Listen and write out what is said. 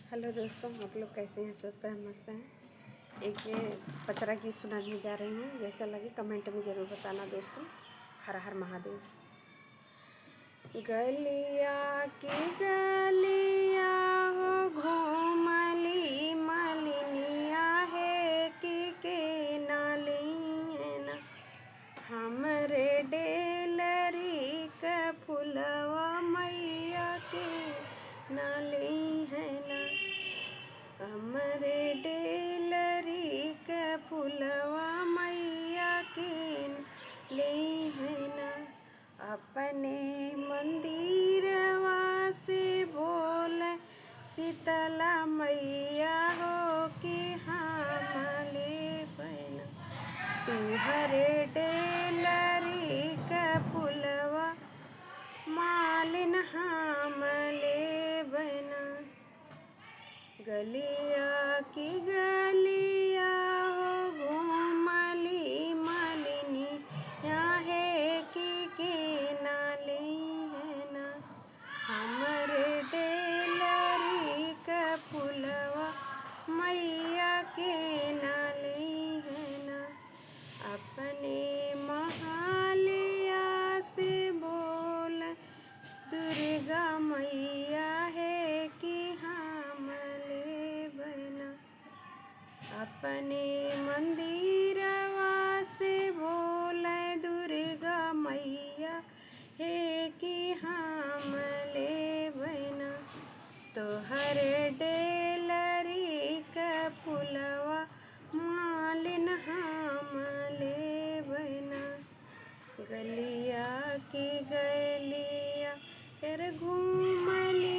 Hello दोस्तों, आप लोग कैसे हैं? स्वस्थ हैं, मस्त हैं। एक ये पचरा की सुनाने जा रही हूँ। जैसा लगे कमेंट में ज़रूर बताना दोस्तों। हर हर महादेव। गलिया की गलिया हो घूमली मलिनिया है कि नाली है ना हमरे डेलरी का फुलवा मैया के नाली है ना हमरे डेलरी का फुलवा मैया के ले है ना अपने मंदिरवा से बोल शीतला मैया हो कि हम ले बना तुहरे डेलरी का फुलवा मालिन हम ले बना गलिया की गलिया हो घूमली मालिनी यहाँ है कि नाली है ना हमरे डेलरी का फुलवा मैया के नाली है ना अपने महालिया से बोल दुर्गा मैया है कि हम ले बना अपने मंदिरवा से बोल दुर्गा मैया है कि हम ले बना तोहर डेलरी का फुलवा मालिन हम ले बना गलिया की गलिया घूमली